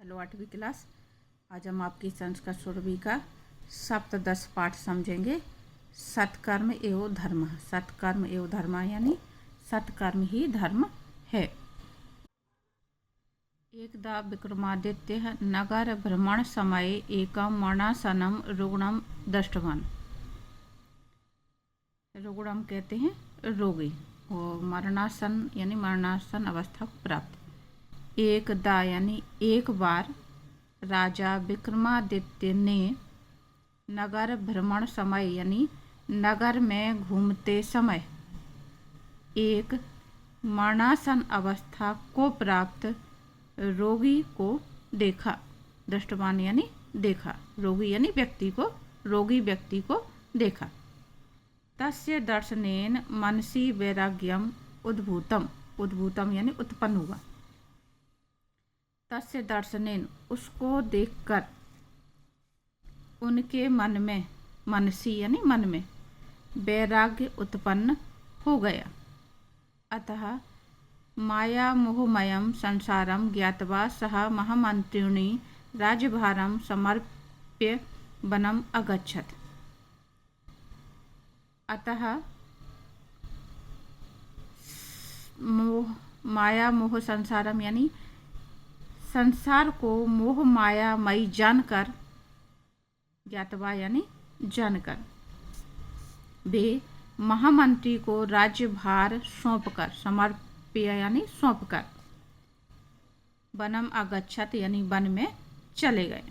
Hello 8वीं class. आज हम आपकी संस्कृत सुरभि का सप्तदश पाठ समझेंगे। सत्कर्म एवं धर्म। सत्कर्म एवं धर्म यानी सत्कर्म ही धर्म है। एकदा विक्रमादित्य नगर भ्रमण समय एकम मरणासनम रुग्णम दृष्टवान। रुग्णम कहते हैं रोगी, और मरणासन यानी मरणासन अवस्था को प्राप्त। एकदा यानी एक बार राजा विक्रमादित्य ने नगर भ्रमण समय यानी नगर में घूमते समय एक मरणासन अवस्था को प्राप्त रोगी को देखा। दृष्टवान यानी देखा, रोगी यानी व्यक्ति को, रोगी व्यक्ति को देखा। तस्य दर्शनेन मनसि वैराग्यम उद्भूतम। उद्भूतम यानी उत्पन्न हुआ। तस्य दर्शनेन उसको देखकर उनके मन में, मनसी यानी मन में, वैराग्य उत्पन्न हो गया। अतः माया मोहमयम संसारम ज्ञात्वा सह महामंत्रिणी राज्यभारम समर्प्य वनम अगच्छत। अतः माया मोह संसारम यानी संसार को मोह मायामयी जानकर, ज्ञातवा यानी जानकर, वे महामंत्री को राज्यभार सौंपकर, समर्प्य यानी सौंपकर, वनम अगच्छत यानी वन में चले गए।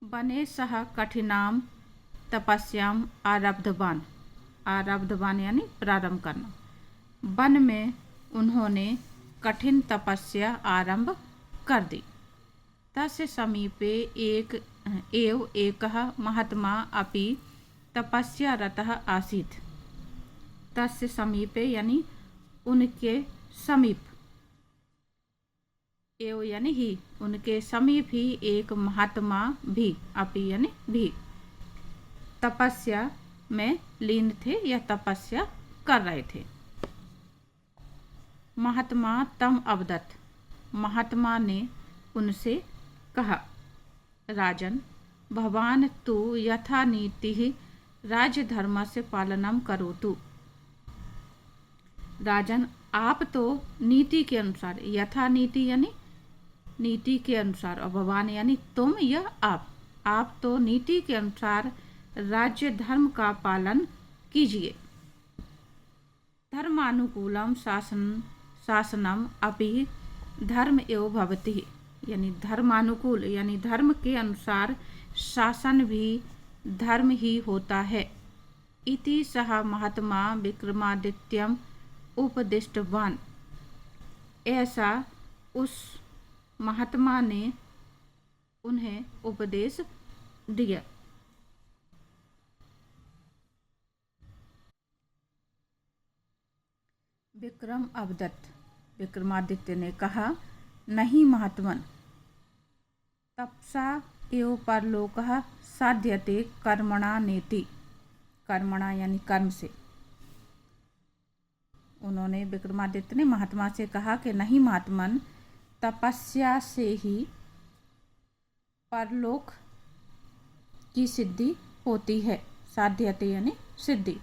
वने सह कठिनाम तपस्याम आरब्धवान। आरब्धवान यानी प्रारंभ करना। वन में उन्होंने कठिन तपस्या आरंभ कर दी। तस्य समीपे एकः महात्मा अपि तपस्या रतः आसीत्। तस्य समीपे यानी उनके समीप, एव यानी ही, उनके समीप ही एक महात्मा भी, अपि यानी भी, तपस्या में लीन थे या तपस्या कर रहे थे। महात्मा तम अवदत्। महात्मा ने उनसे कहा, राजन भवान तु यथा नीति राजधर्म से पालनम करोतु। राजन आप तो नीति के अनुसार, यथा नीति यानी नीति के अनुसार, और भगवान यानी तुम या आप तो नीति के अनुसार राज्य धर्म का पालन कीजिए। धर्मानुकूलम शासनम अपि धर्म एवं भवति। यानी धर्मानुकूल यानी धर्म के अनुसार शासन भी धर्म ही होता है। इति सह महात्मा विक्रमादित्यम उपदिष्टवान। ऐसा उस महात्मा ने उन्हें उपदेश दिया। विक्रम अवदत्त। विक्रमादित्य ने कहा, नहीं महात्मन, तपसा एव परलोकः साध्यते कर्मणा नेति। कर्मणा यानी कर्म से। उन्होंने, विक्रमादित्य ने महात्मा से कहा कि नहीं महात्मन, तपस्या से ही परलोक की सिद्धि होती है। साध्यते यानी सिद्धि,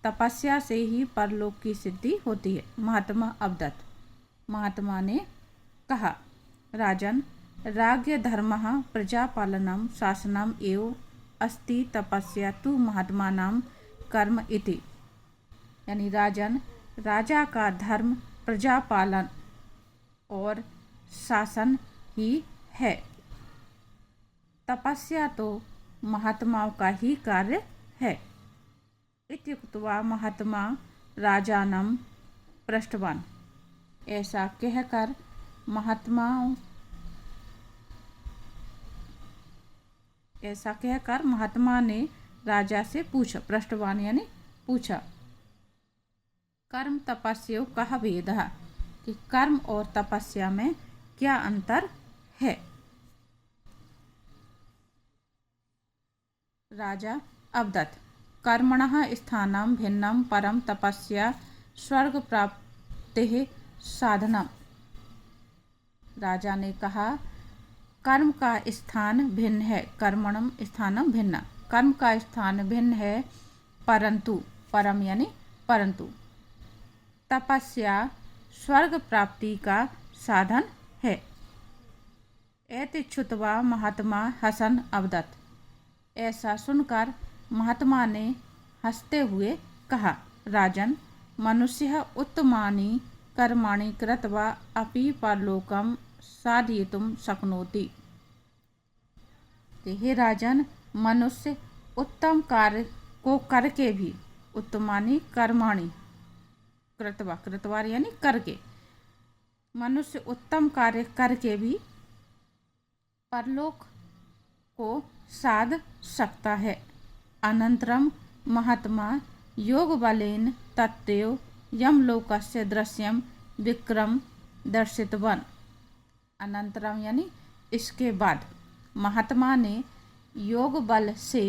तपस्या से ही परलोक की सिद्धि होती है। महात्मा अवदत्त। महात्मा ने कहा, राजन राज्य धर्मः प्रजापालनम शासनम एव अस्ति तपस्या तु महात्मानां कर्म इति। यानी राजन, राजा का धर्म प्रजापालन और शासन ही है। तपस्या तो महात्माओं का ही कार्य है। इत्युक्त्वा महात्मा राजानम पृष्टवान। ऐसा कहकर महात्मा ने राजा से पूछा, पृष्टवान यानी पूछा, कर्म तपस्या कः भेदः, कि कर्म और तपस्या में क्या अंतर है। राजा अवदत्त। कर्मणः स्थानं भिन्नं परं तपस्या स्वर्ग प्राप्तेः साधनम। राजा ने कहा, कर्म का स्थान भिन्न है, कर्मणम स्थानम भिन्न, कर्म का स्थान भिन्न है, परंतु, परम यानी परंतु, तपस्या स्वर्ग प्राप्ति का साधन है। एति छुतवा महात्मा हसन अवदत, ऐसा सुनकर महात्मा ने हंसते हुए कहा, राजन, मनुष्य उत्तमानि कर्माणि कृत्वा अपि परलोकम साधयितुं शक्नोति। हे राजन, मनुष्य उत्तम कार्य को करके भी, उत्तमानि कर्माणि कृत्वा, कृत्वा यानी करके, मनुष्य उत्तम कार्य करके भी परलोक को साध सकता है। अनंतरम महात्मा योग बलेन तत्रेव यमलोकस्य दृश्यम विक्रम दर्शितवन। अनंतरम यानी इसके बाद महात्मा ने योग बल से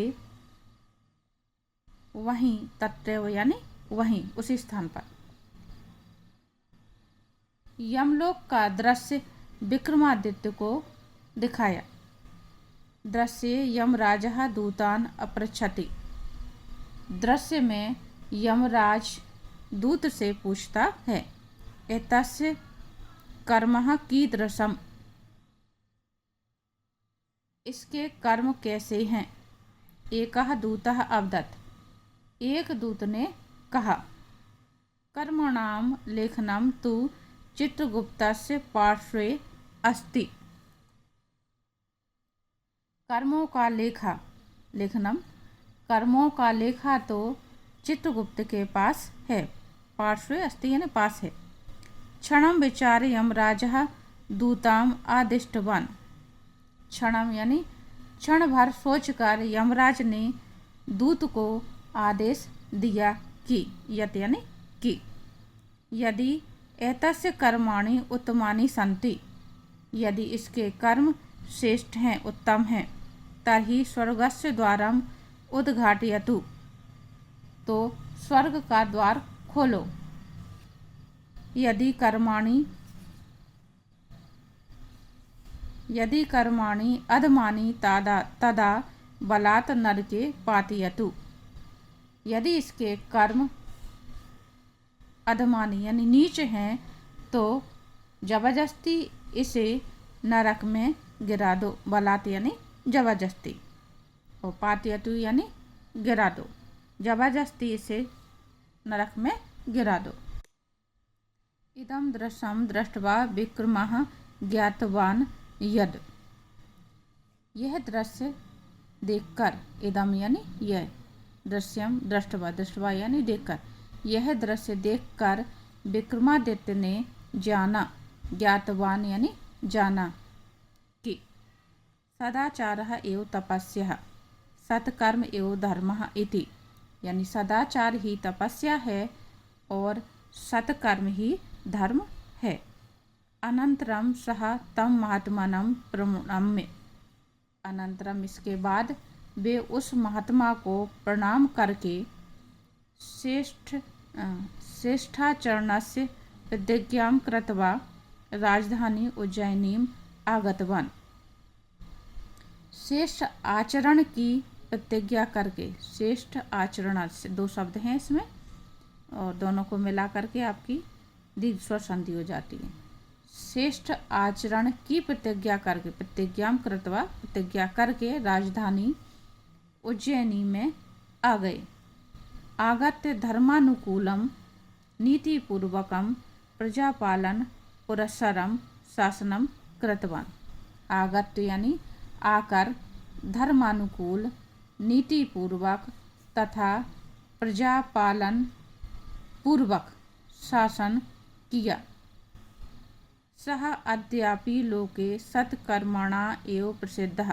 वहीं, तत्रेव यानी वहीं, उसी स्थान पर यमलोक का दृश्य विक्रमादित्य को दिखाया। दृश्य यमराजः दूतान अपृच्छति, दृश्य में यमराज दूत से पूछता है, एतस्य कर्मः कीदृशम्, इसके कर्म कैसे हैं। एकः दूतः अवदत्, एक दूत ने कहा, कर्मणाम लेखनम तु चित्रगुप्तस्य पार्श्वे अस्ति, कर्मों का लेखा, लेखनम, कर्मों का लेखा तो चित्रगुप्त के पास है, पार्श्वे अस्ति यानी पास है। क्षणम विचार यमराजः दूताम आदिष्टवान, क्षणम यानी क्षण भर सोचकर यमराज ने दूत को आदेश दिया कि, यत यानी कि, यदि एतस्य कर्माणि उत्तमानि सन्ति, यदि इसके कर्म श्रेष्ठ हैं, उत्तम हैं, तर्हि स्वर्गस्य द्वारम उद्घाटयतु, तो स्वर्ग का द्वार खोलो। यदि कर्माणि अधमानि तदा बलात् नरके पातयतु, यदि इसके कर्म अधमानी यानी नीच हैं तो जबरदस्ती इसे नरक में गिरा दो, बलात् यानी जबरदस्ती, और पातयतु यानी गिरा दो, जबरदस्ती इसे नरक में गिरा दो। इदं दृश्यं दृष्ट्वा विक्रमः ज्ञातवान यद, यह दृश्य देखकर, इदम यानी यह, दृश्यम दृष्टवा, दृष्टवा यानी देखकर, यह दृश्य देखकर विक्रमादित्य ने जाना, ज्ञातवान यानी जाना, कि सदाचारः एव तपस्या सत्कर्म एव धर्मः इति, यानी सदाचार ही तपस्या है और सत्कर्म ही धर्म है। अनंतरम सह तम महात्मानं प्रणम्य, अनंतरम इसके बाद वे उस महात्मा को प्रणाम करके श्रेष्ठाचरणस्य प्रतिज्ञां कृत्वा राजधानी उज्जैनीम आगतवान, श्रेष्ठ आचरण की प्रतिज्ञा करके, श्रेष्ठ आचरण से दो शब्द हैं इसमें और दोनों को मिला करके आपकी दीर्घ स्वर संधि हो जाती है। श्रेष्ठ आचरण की प्रतिज्ञा करके, प्रतिज्ञां कृत्वा प्रतिज्ञा करके राजधानी उज्जैनी में आ गए। आगत्य धर्मानुकूलम नीतिपूर्वकम प्रजापालन पुरस्सरम शासनम कृतवान, आगत्य यानी आकर, धर्मानुकूल, नीतिपूर्वक तथा प्रजापालन पूर्वक शासन किया। सह अद्यापि लोके सत्कर्मणा एव प्रसिद्धः,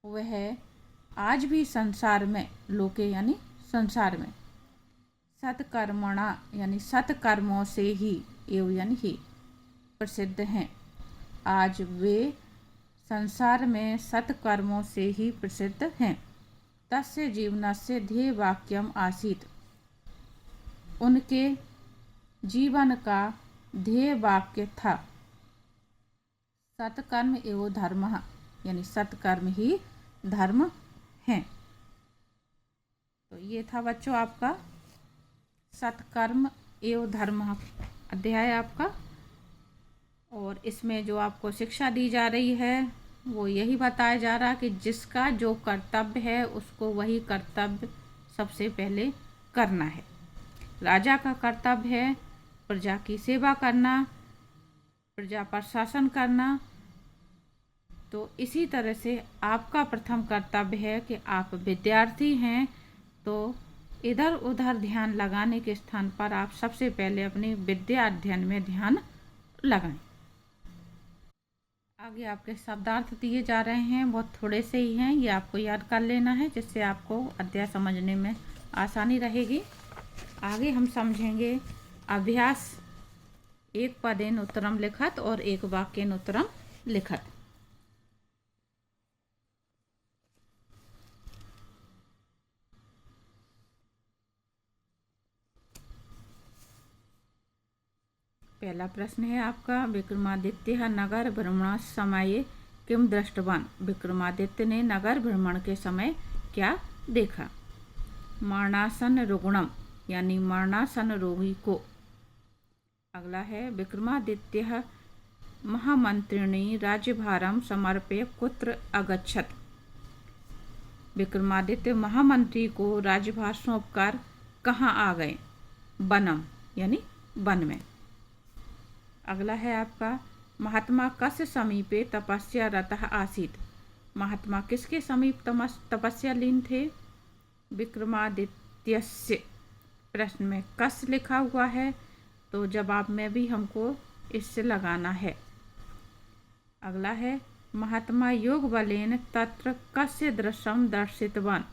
वह आज भी संसार में, लोके यानी संसार में, सत्कर्मणा यानी सत्कर्मों से ही, एव यानी ही, प्रसिद्ध हैं। आज वे संसार में सत्कर्मों से ही प्रसिद्ध हैं। तस्य जीवनस्य ध्येय वाक्यम आसीत्, उनके जीवन का ध्येय वाक्य था, सत्कर्म एवं धर्म, यानी सत्कर्म ही धर्म है। तो ये था बच्चों आपका सत्कर्म एवं धर्म अध्याय आपका। और इसमें जो आपको शिक्षा दी जा रही है वो यही बताया जा रहा कि जिसका जो कर्तव्य है उसको वही कर्तव्य सबसे पहले करना है। राजा का कर्तव्य है प्रजा की सेवा करना, प्रजा पर शासन करना। तो इसी तरह से आपका प्रथम कर्तव्य है कि आप विद्यार्थी हैं, तो इधर उधर ध्यान लगाने के स्थान पर आप सबसे पहले अपनी विद्या अध्ययन में ध्यान लगाएं। आगे आपके शब्दार्थ दिए जा रहे हैं, बहुत थोड़े से ही हैं, ये आपको याद कर लेना है जिससे आपको अध्याय समझने में आसानी रहेगी। आगे हम समझेंगे अभ्यास एक पदेन उत्तरम लिखत और एक वाक्येन उत्तरम लिखत। पहला प्रश्न है आपका, विक्रमादित्य नगर भ्रमण समये किम दृष्टवान। विक्रमादित्य ने नगर भ्रमण के समय क्या देखा। मरणासन रुग्णम, यानी मरणासन रोगी को। अगला है, विक्रमादित्य महामंत्रिणी राज्यभारम समर्प्य कुत्र अगच्छत। विक्रमादित्य महामंत्री को राज्यभार सौंपकर कहाँ आ गए। वनम, यानी वन में। अगला है आपका, महात्मा कस्य समीपे तपस्या रतः आसीत। महात्मा किसके समीप तपस्या लीन थे। विक्रमादित्यस्य। प्रश्न में कस्य लिखा हुआ है तो जवाब में भी हमको इससे लगाना है। अगला है, महात्मा योग बलेन तत्र कस्य दृश्यम दर्शितवान।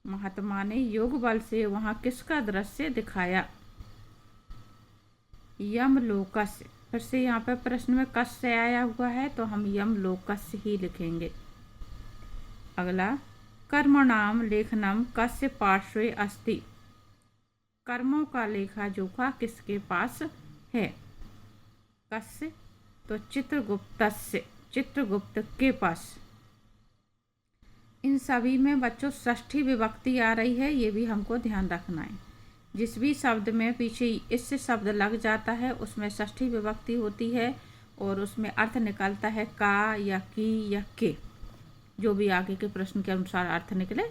महात्मा ने योग बल से वहाँ किसका दृश्य दिखाया। यमलोकस्य। फिर से यहाँ पर प्रश्न में कस्य आया हुआ है तो हम यमलोकस्य ही लिखेंगे। अगला, कर्मणाम लेखनम कस्य पार्श्वे अस्ति। कर्मों का लेखा जोखा किसके पास है। कस्य, तो चित्रगुप्तस्य, चित्रगुप्त के पास। इन सभी में बच्चों षष्ठी विभक्ति आ रही है, ये भी हमको ध्यान रखना है। जिस भी शब्द में पीछे इससे शब्द लग जाता है उसमें षष्ठी विभक्ति होती है और उसमें अर्थ निकलता है का या की या के, जो भी आगे के प्रश्न के अनुसार अर्थ निकले।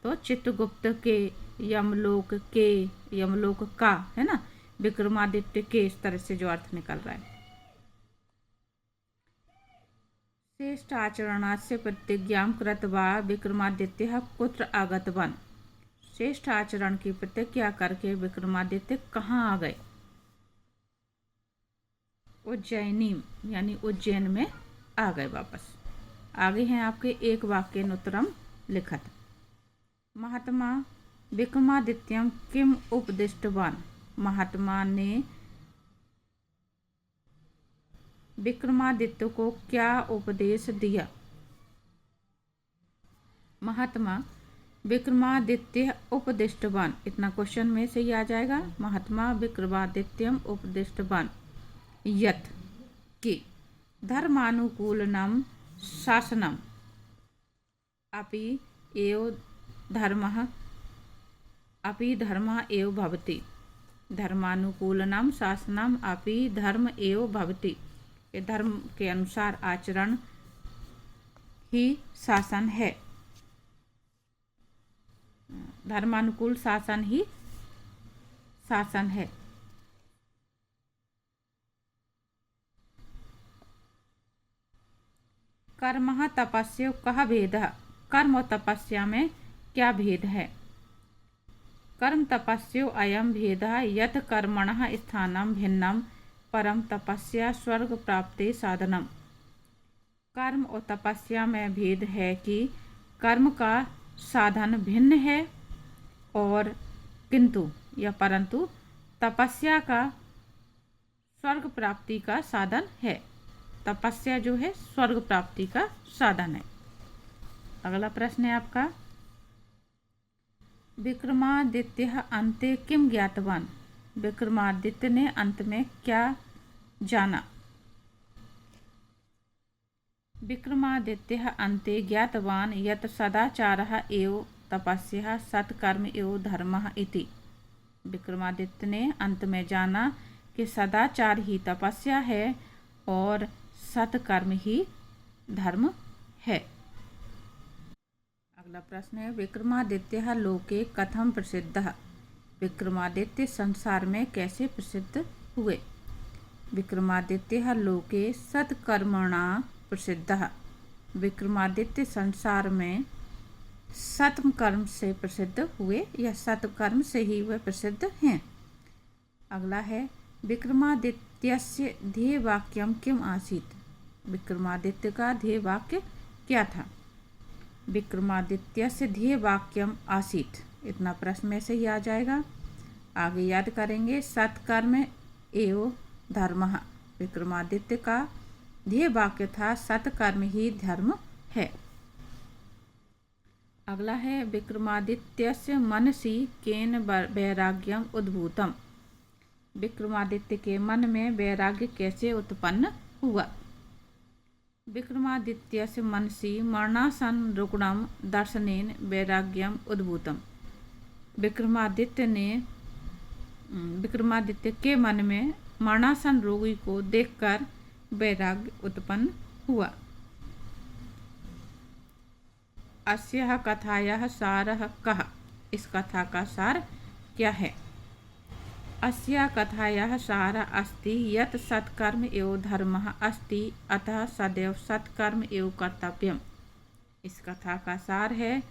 तो चित्रगुप्त के, यमलोक के, यमलोक का, है ना, विक्रमादित्य के, इस तरह से जो अर्थ निकल रहा है। श्रेष्ठ आचरणास्य प्रतिज्ञां कृत्वा विक्रमादित्य कुत्र आगतवान। श्रेष्ठ आचरण की प्रतिज्ञा करके विक्रमादित्य कहाँ आ गए। उज्जैनी, यानी उज्जैन में आ गए वापस। आगे हैं आपके एक वाक्येन उत्तरम लिखत। महात्मा विक्रमादित्यम किम उपदिष्टवान। महात्मा ने विक्रमादित्य को क्या उपदेश दिया। महात्मा विक्रमादित्य उपदिष्टवान, इतना क्वेश्चन में से ही आ जाएगा। महात्मा विक्रमादित्यम उपदिष्टवान यत् कि धर्मानुकूलनम शासनम अपि एव धर्मः अपि धर्म एव भवति। धर्मानुकूलनम शासनम अपि धर्म एव भवति। ये धर्म के अनुसार आचरण ही शासन है। धर्मानुकूल शासन ही शासन है। कर्म तपस्या कह भेद। कर्म और तपस्या में क्या भेद है। कर्म तपस्या अयम भेद यत् कर्मणः स्थानम भिन्नम परम तपस्या स्वर्ग प्राप्ति साधनम। कर्म और तपस्या में भेद है कि कर्म का साधन भिन्न है और किंतु या परंतु तपस्या का स्वर्ग प्राप्ति का साधन है। तपस्या जो है स्वर्ग प्राप्ति का साधन है। अगला प्रश्न है आपका, विक्रमादित्य अन्ते किम ज्ञातवान। विक्रमादित्य ने अंत में क्या जाना। विक्रमादित्यः अन्ते ज्ञातवान् यत् सदाचारः एव तपस्या सत्कर्म एव धर्मः इति। विक्रमादित्य ने अंत में जाना कि सदाचार ही तपस्या है और सत्कर्म ही धर्म है। अगला प्रश्न है विक्रमादित्यः लोके कथं प्रसिद्धः। विक्रमादित्य संसार में कैसे प्रसिद्ध हुए। विक्रमादित्यः लोके सत्कर्मणा प्रसिद्धः। विक्रमादित्य संसार में सत्कर्म से प्रसिद्ध हुए या सत्कर्म से ही वह प्रसिद्ध हैं। अगला है विक्रमादित्यस्य ध्येय वाक्यम किम आसीत्। विक्रमादित्य का ध्येय वाक्य क्या था। विक्रमादित्यस्य ध्येय वाक्यम आसीत्, इतना प्रश्न में से ही आ जाएगा। आगे याद करेंगे सत्कर्म एवं धर्मः। विक्रमादित्य का ध्येय वाक्य था सत्कर्म ही धर्म है। अगला है विक्रमादित्यस्य मनसि केन वैराग्यम उद्भूतम। विक्रमादित्य के मन में वैराग्य कैसे उत्पन्न हुआ। विक्रमादित्यस्य मनसि मरणासन रुग्णम दर्शनेन वैराग्यम उद्भूतम। विक्रमादित्य के मन में मरणासन रोगी को देखकर वैराग्य उत्पन्न हुआ। अस्याः कथायाः सारः कः। इस कथा का सार क्या है। अस्याः कथायाः सारः अस्ति यत् सत्कर्म एव धर्मः अस्ति अतः सदैव सत्कर्म एव कर्तव्यम्। इस कथा का सार है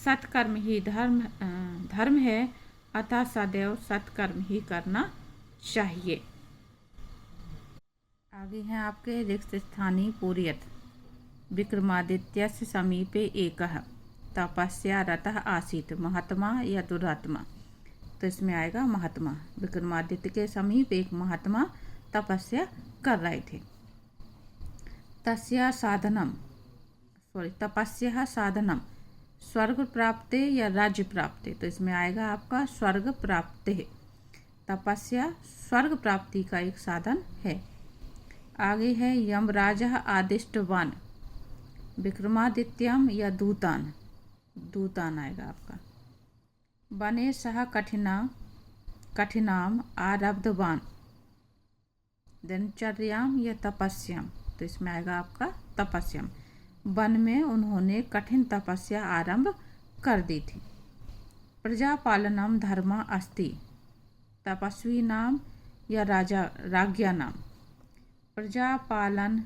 सत्कर्म ही धर्म है अतः सदैव सत्कर्म ही करना चाहिए। आगे हैं आपके रिक्त स्थानीय पूर्यत। विक्रमादित्यस्य समीपे एकः तपस्या रतः आसीत् महात्मा या दुरात्मा। तो इसमें आएगा महात्मा। विक्रमादित्य के समीप एक महात्मा तपस्या कर रहे थे। तपस्या साधनम स्वर्ग प्राप्ते या राज्य प्राप्ते। तो इसमें आएगा आपका स्वर्ग प्राप्ते। तपस्या स्वर्ग प्राप्ति का एक साधन है। आगे है यमराजः आदिष्टवान विक्रमादित्यम या दूतान। दूतान आएगा आपका। वने सह कठिनाम आरब्धवान दिनचर्याम या तपस्याम। तो इसमें आएगा आपका तपस्याम। वन में उन्होंने कठिन तपस्या आरंभ कर दी थी। प्रजापालनम धर्म अस्ति तपस्वी नाम या राज्ञा नाम। प्रजापालन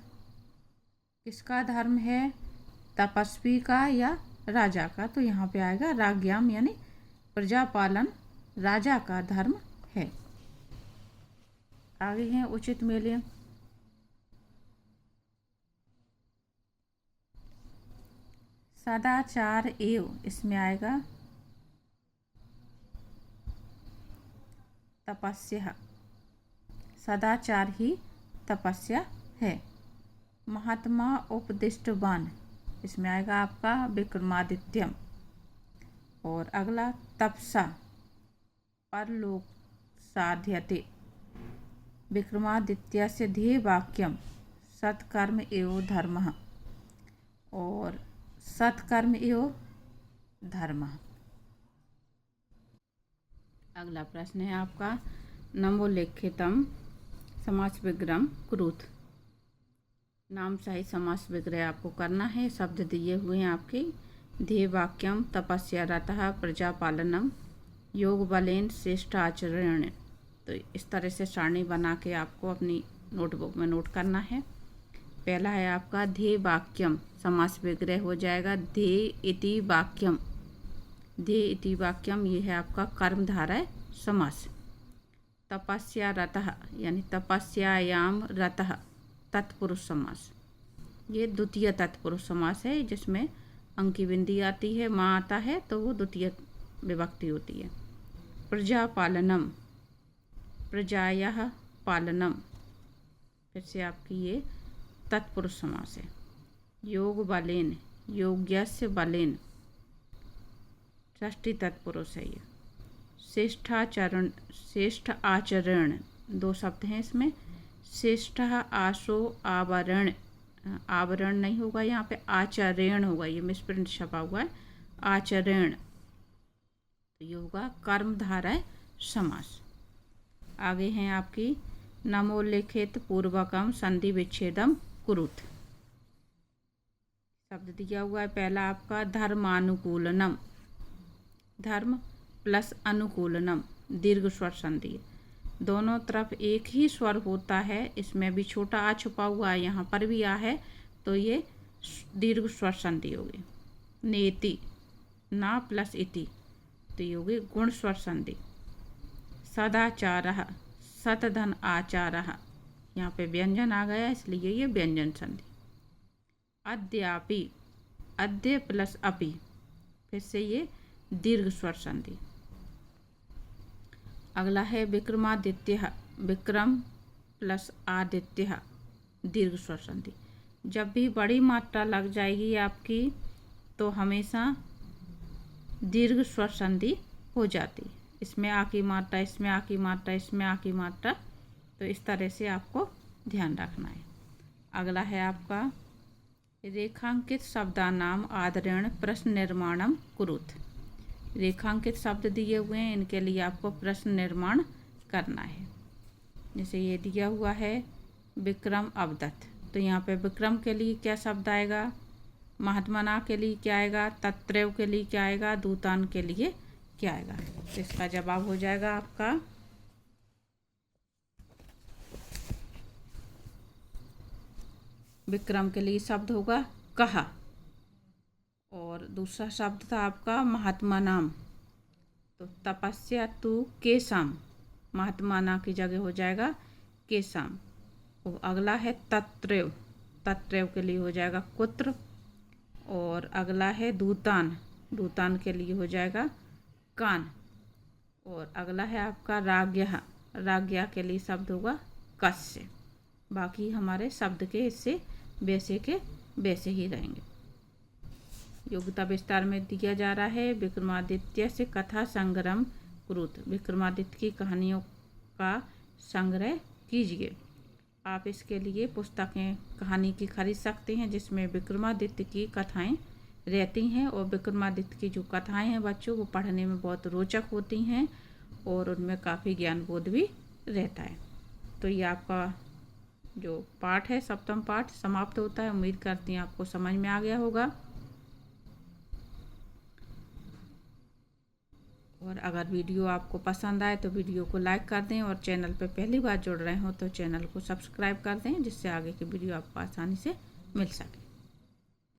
किसका धर्म है, तपस्वी का या राजा का। तो यहाँ पे आएगा राज्ञाम यानी प्रजापालन राजा का धर्म है। आगे हैं उचित मेले। सदाचार एव, इसमें आएगा तपस्या। सदाचार ही तपस्या है। महात्मा उपदिष्टवान, इसमें आएगा आपका विक्रमादित्यम। और अगला तपसा परलोक साध्यते। विक्रमादित्यस्य ध्येय वाक्यम सत्कर्म एव धर्मः। और सत्कर्म एव धर्मः। अगला प्रश्न है आपका नमोल्लेखितम समास विग्रह कुरुत। नाम सहित समास विग्रह आपको करना है। शब्द दिए हुए हैं आपके। ध्येय वाक्यम तपस्या रतः प्रजापालनम योग बलेन श्रेष्ठ आचरण। तो इस तरह से सारणी बना के आपको अपनी नोटबुक में नोट करना है। पहला है आपका ध्येय वाक्यम, समास विग्रह हो जाएगा ध्येय इति वाक्यम। ध्येय इति वाक्यम ये है आपका कर्मधारय समास। तपस्या रतः यानी तपस्यायाम रतः तत्पुरुष समास। ये द्वितीय तत्पुरुष समास है जिसमें अंकी बिंदी आती है, माँ आता है तो वो द्वितीय विभक्ति होती है। प्रजापालनम प्रजायाः पालनम, फिर से आपकी ये तत्पुरुष समास है। योग बलेन योग्यस्य बलेन, षष्ठी तत्पुरुष है ये। श्रेष्ठाचरण श्रेष्ठ आचरण, दो शब्द हैं इसमें। श्रेष्ठ आशो आवरण आवरण नहीं होगा, यहाँ पे आचरण होगा, ये मिसप्रिंट छपा हुआ है आचरण। तो ये होगा कर्मधारय समास। आगे हैं आपकी नमोल्लिखित पूर्वकम संधि विच्छेदम कुरुत। शब्द दिया हुआ है पहला आपका धर्मानुकूलनम, धर्म प्लस अनुकूलनम, दीर्घ स्वर संधि है। दोनों तरफ एक ही स्वर होता है, इसमें भी छोटा आ छुपा हुआ है, यहाँ पर भी आ है, तो ये दीर्घ स्वर संधि होगी। नेति, ना प्लस इति, तो ये होगी गुण स्वर संधि। सदाचारः, सतधन आचारः, यहाँ पे व्यंजन आ गया इसलिए ये व्यंजन संधि। अद्यापि, अद्य प्लस अपि, फिर से ये दीर्घ स्वर संधि। अगला है विक्रमादित्य, विक्रम प्लस आदित्य, दीर्घ स्वर संधि। जब भी बड़ी मात्रा लग जाएगी आपकी तो हमेशा दीर्घ स्वर संधि हो जाती। इसमें आ की मात्रा, इसमें आ की मात्रा, इसमें आ की मात्रा, तो इस तरह से आपको ध्यान रखना है। अगला है आपका रेखांकित शब्दानाम आदरेण प्रश्न निर्माणम कुरुत। रेखांकित शब्द दिए हुए हैं, इनके लिए आपको प्रश्न निर्माण करना है। जैसे ये दिया हुआ है विक्रम अवदत्त, तो यहाँ पे विक्रम के लिए क्या शब्द आएगा, महात्मना के लिए क्या आएगा, तत्रैव के लिए क्या आएगा, दूतान के लिए क्या आएगा। तो इसका जवाब हो जाएगा आपका विक्रम के लिए शब्द होगा कहा, और दूसरा शब्द था आपका महात्मा नाम, तो तपस्या तु केशाम, महात्मा ना की जगह हो जाएगा केशाम। और अगला है तत्रैव, तत्रैव के लिए हो जाएगा कुत्र। और अगला है दूतान, दूतान के लिए हो जाएगा कान। और अगला है आपका राज्ञः, राज्ञा के लिए शब्द होगा कस्य। बाकी हमारे शब्द के हिस्से वैसे के वैसे ही रहेंगे। योग्यता विस्तार में दिया जा रहा है विक्रमादित्य से कथा संग्रह कुरुत, विक्रमादित्य की कहानियों का संग्रह कीजिए। आप इसके लिए पुस्तकें कहानी की खरीद सकते हैं जिसमें विक्रमादित्य की कथाएं रहती हैं, और विक्रमादित्य की जो कथाएं हैं बच्चों वो पढ़ने में बहुत रोचक होती हैं और उनमें काफ़ी ज्ञानबोध भी रहता है। तो ये आपका जो पाठ है सप्तम पाठ समाप्त होता है। उम्मीद करती हैं आपको समझ में आ गया होगा। और अगर वीडियो आपको पसंद आए तो वीडियो को लाइक कर दें, और चैनल पर पहली बार जुड़ रहे हो तो चैनल को सब्सक्राइब कर दें, जिससे आगे की वीडियो आपको आसानी से मिल सके।